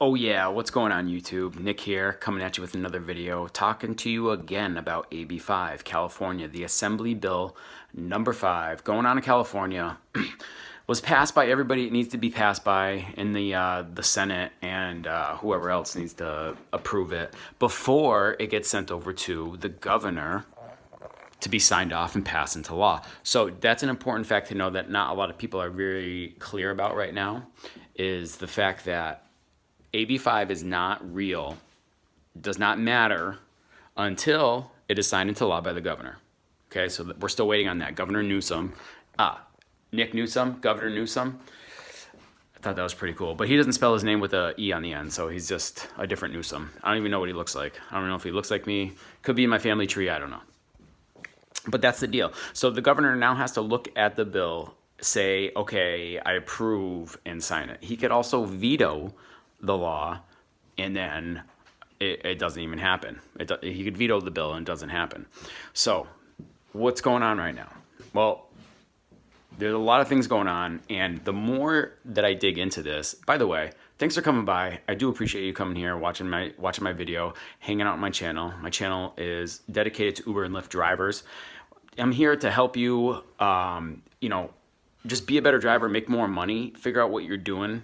Oh yeah, what's going on YouTube? Nick here, coming at you with another video, talking to you again about AB5, California, the Assembly Bill number 5, going on in California, was passed by everybody it needs to be passed by in the Senate, and whoever else needs to approve it before it gets sent over to the governor to be signed off and passed into law. So that's an important fact to know that not a lot of people are very clear about right now, is the fact that AB5 is not real, does not matter until it is signed into law by the governor. Okay, so we're still waiting on that. Governor Newsome, Nick Newsome, Governor Newsome. I thought that was pretty cool, but he doesn't spell his name with a E on the end, so he's just a different Newsome. I don't even know what he looks like. I don't know if he looks like me. Could be in my family tree, I don't know. But that's the deal. So the governor now has to look at the bill, say, okay, I approve, and sign it. He could also veto the law, and then it doesn't even happen. He could veto the bill and it doesn't happen. So what's going on right now? Well, there's a lot of things going on, and the more that I dig into this, by the way, thanks for coming by. I do appreciate you coming here, watching my video, hanging out on my channel. My channel is dedicated to Uber and Lyft drivers. I'm here to help you, just be a better driver, make more money, figure out what you're doing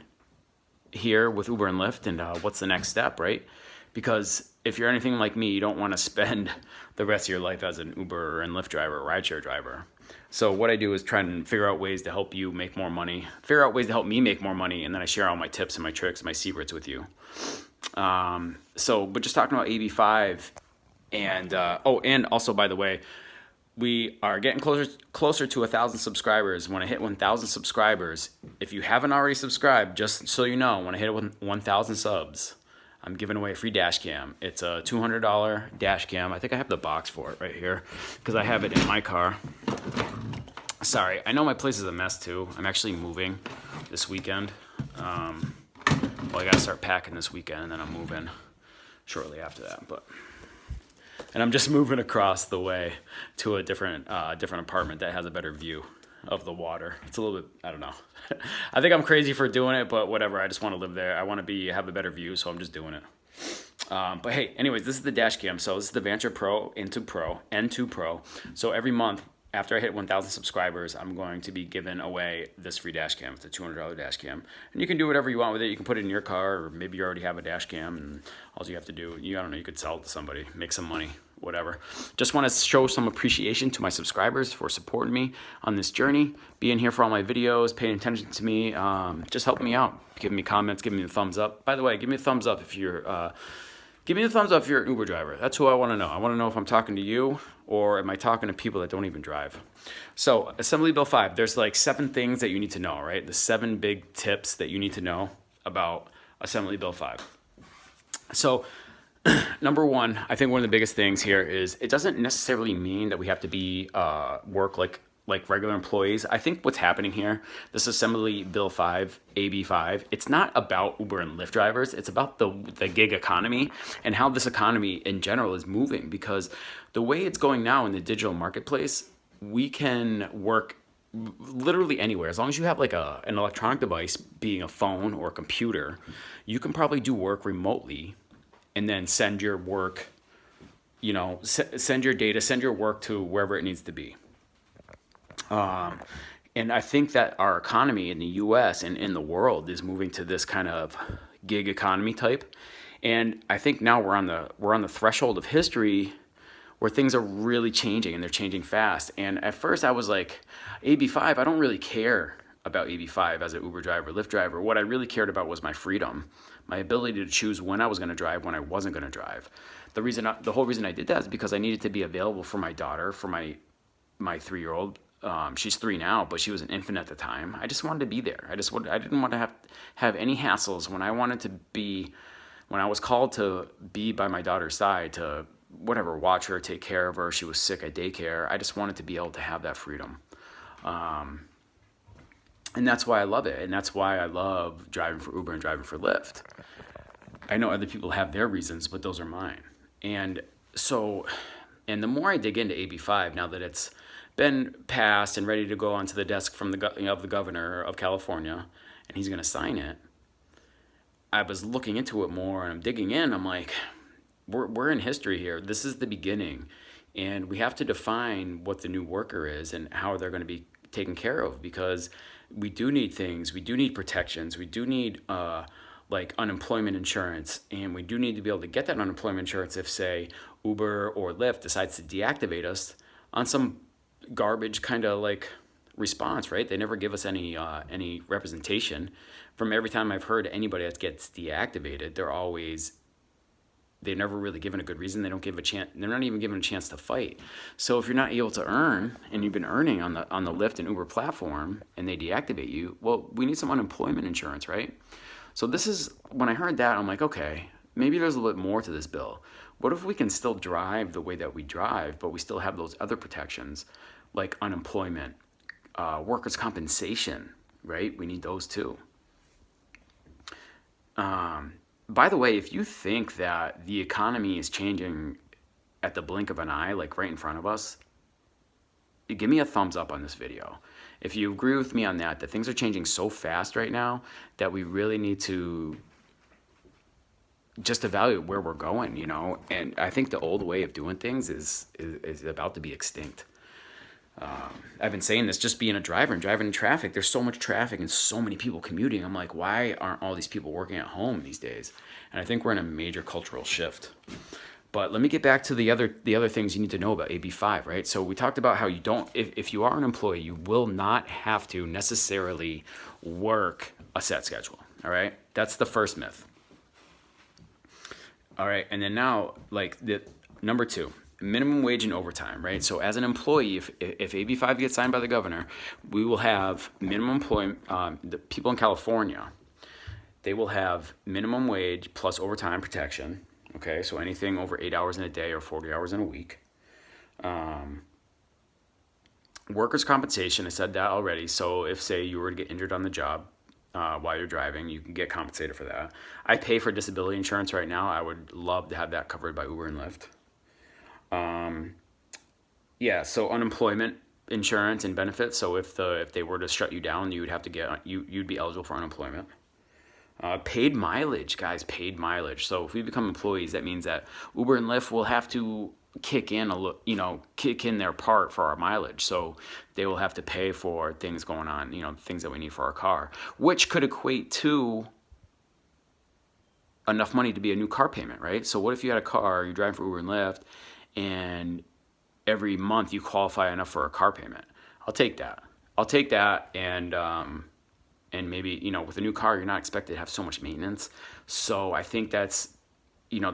here with Uber and Lyft, and what's the next step, right? Because if you're anything like me, you don't want to spend the rest of your life as an Uber and Lyft driver, Rideshare driver. So what I do is try and figure out ways to help you make more money, figure out ways to help me make more money, and then I share all my tips and my tricks, my secrets with you. But just talking about AB5, and and also, by the way, we are getting closer to 1,000 subscribers. When I hit 1,000 subscribers, if you haven't already subscribed, just so you know, when I hit 1,000 subs, I'm giving away a free dash cam. It's a $200 dash cam. I think I have the box for it right here because I have it in my car. Sorry, I know my place is a mess too. I'm actually moving this weekend. I gotta start packing this weekend, and then I'm moving shortly after that. And I'm just moving across the way to a different apartment that has a better view of the water. It's a little bit, I don't know. I think I'm crazy for doing it, but whatever. I just want to live there. I want to have a better view, so I'm just doing it. But hey, anyways, this is the dash cam. So this is the Vanture Pro N2 Pro. So every month after I hit 1,000 subscribers, I'm going to be giving away this free dash cam. It's a $200 dash cam. And you can do whatever you want with it. You can put it in your car, or maybe you already have a dash cam, and all you have to do, I don't know, you could sell it to somebody, make some money, whatever. Just want to show some appreciation to my subscribers for supporting me on this journey, being here for all my videos, paying attention to me, just helping me out, giving me comments, giving me the thumbs up. By the way, give me a thumbs up if you're... Give me the thumbs up if you're an Uber driver. That's who I want to know. I want to know if I'm talking to you or am I talking to people that don't even drive. So Assembly Bill 5, there's like 7 things that you need to know, right? The 7 big tips that you need to know about Assembly Bill 5. So number 1, I think one of the biggest things here is it doesn't necessarily mean that we have to be work like regular employees. I think what's happening here, this Assembly Bill 5, AB5, it's not about Uber and Lyft drivers. It's about the gig economy and how this economy in general is moving, because the way it's going now in the digital marketplace, we can work literally anywhere. As long as you have like an electronic device, being a phone or a computer, you can probably do work remotely and then send your work, send your data, send your work to wherever it needs to be. And I think that our economy in the U.S. and in the world is moving to this kind of gig economy type. And I think now we're on the threshold of history where things are really changing, and they're changing fast. And at first I was like, AB5, I don't really care about AB5 as an Uber driver, Lyft driver. What I really cared about was my freedom, my ability to choose when I was going to drive, when I wasn't going to drive. The whole reason I did that is because I needed to be available for my daughter, for my 3-year-old. She's 3 now, but she was an infant at the time. I just wanted to be there. I didn't want to have any hassles when I was called to be by my daughter's side to watch her, take care of her. She was sick at daycare. I just wanted to be able to have that freedom. And that's why I love it. And that's why I love driving for Uber and driving for Lyft. I know other people have their reasons, but those are mine. And the more I dig into AB5, now that it's been passed and ready to go onto the desk of the governor of California, and he's going to sign it, I was looking into it more and I'm digging in. I'm like, we're in history here. This is the beginning, and we have to define what the new worker is and how they're going to be taken care of, because we do need things. We do need protections. We do need like unemployment insurance, and we do need to be able to get that unemployment insurance if, say, Uber or Lyft decides to deactivate us on some garbage kind of like response, right? They never give us any representation. From every time I've heard anybody that gets deactivated, they're never really given a good reason. They don't give a chance. They're not even given a chance to fight. So if you're not able to earn, and you've been earning on the Lyft and Uber platform, and they deactivate you, well, we need some unemployment insurance, right? So this is when I heard that, I'm like, okay, maybe there's a little bit more to this bill. What if we can still drive the way that we drive, but we still have those other protections, like unemployment, workers' compensation, right? We need those too. By the way, if you think that the economy is changing at the blink of an eye, like right in front of us, give me a thumbs up on this video. If you agree with me on that things are changing so fast right now that we really need to just evaluate where we're going, And I think the old way of doing things is about to be extinct. I've been saying this, just being a driver and driving in traffic. There's so much traffic and so many people commuting. I'm like, why aren't all these people working at home these days? And I think we're in a major cultural shift. But let me get back to the other things you need to know about AB5, right? So we talked about how you don't, if you are an employee, you will not have to necessarily work a set schedule, all right? That's the first myth. All right, and then now, like the number 2, minimum wage and overtime, right? So as an employee, if AB5 gets signed by the governor, we will have minimum employment. The people in California, they will have minimum wage plus overtime protection. Okay, so anything over 8 hours in a day or 40 hours in a week. Workers' compensation, I said that already. So if, say, you were to get injured on the job while you're driving, you can get compensated for that. I pay for disability insurance right now. I would love to have that covered by Uber and Lyft. Yeah, so unemployment insurance and benefits. So if they were to shut you down, you would have to you'd be eligible for unemployment. Paid mileage, guys, paid mileage. So if we become employees, that means that Uber and Lyft will have to kick in their part for our mileage. So they will have to pay for things going on, things that we need for our car, which could equate to enough money to be a new car payment, right? So what if you had a car, you're driving for Uber and Lyft, and every month you qualify enough for a car payment? I'll take that, and maybe, with a new car, you're not expected to have so much maintenance. So I think that's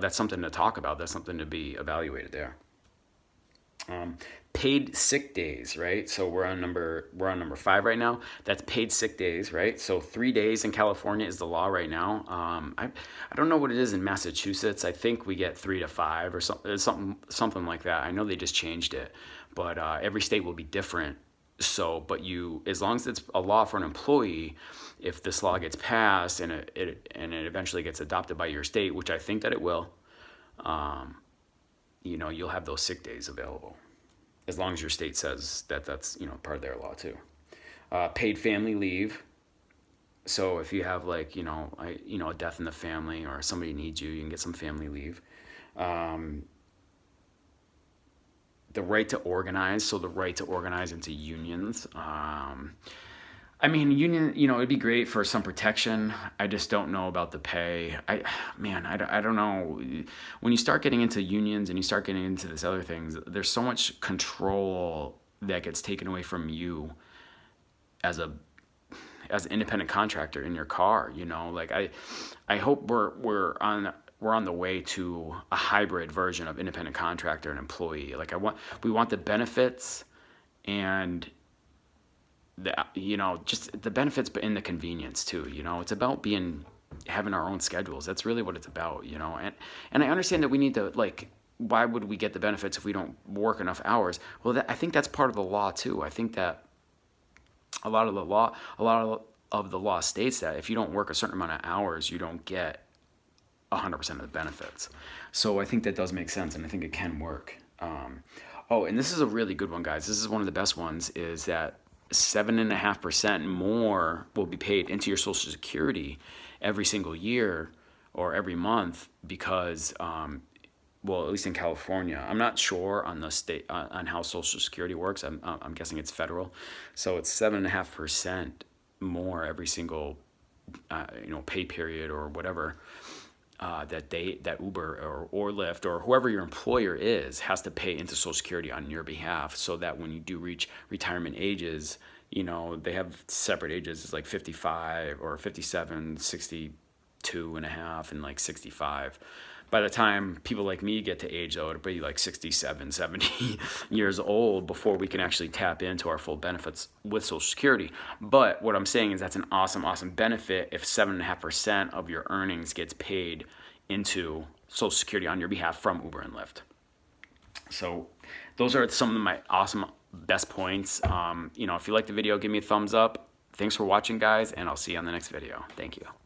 something to talk about. That's something to be evaluated there. Paid sick days, right? So we're on number 5 right now. That's paid sick days, right? So 3 days in California is the law right now. I don't know what it is in Massachusetts. I think we get 3 to 5 or something like that. I know they just changed it, but every state will be different. So, but as long as it's a law for an employee, if this law gets passed and it eventually gets adopted by your state, which I think that it will, you'll have those sick days available, as long as your state says that that's part of their law too. Paid family leave. So if you have a death in the family or somebody needs you, you can get some family leave. The right to organize, so the right to organize into unions. Union, it'd be great for some protection. I just don't know about the pay. I don't know. When you start getting into unions and you start getting into these other things, there's so much control that gets taken away from you as an independent contractor in your car. I hope we're on the way to a hybrid version of independent contractor and employee. We want the benefits and just the benefits, but in the convenience too. It's about having our own schedules. That's really what it's about. And I understand that we need to, why would we get the benefits if we don't work enough hours? Well, I think that's part of the law too. I think that a lot of the law states that if you don't work a certain amount of hours, you don't get 100% of the benefits. So I think that does make sense, and I think it can work. And this is a really good one, guys. This is one of the best ones, is that 7.5% more will be paid into your Social Security every single year or every month because, well, at least in California, I'm not sure on the state on how Social Security works. I'm guessing it's federal, so it's 7.5% more every single pay period or whatever that Uber or Lyft or whoever your employer is has to pay into Social Security on your behalf, so that when you do reach retirement ages, they have separate ages. It's like 55 or 57, 62 and a half, and like 65. By the time people like me get to age, though, it'll be like 67, 70 years old before we can actually tap into our full benefits with Social Security. But what I'm saying is that's an awesome, awesome benefit if 7.5% of your earnings gets paid into Social Security on your behalf from Uber and Lyft. So those are some of my awesome best points. If you like the video, give me a thumbs up. Thanks for watching, guys, and I'll see you on the next video. Thank you.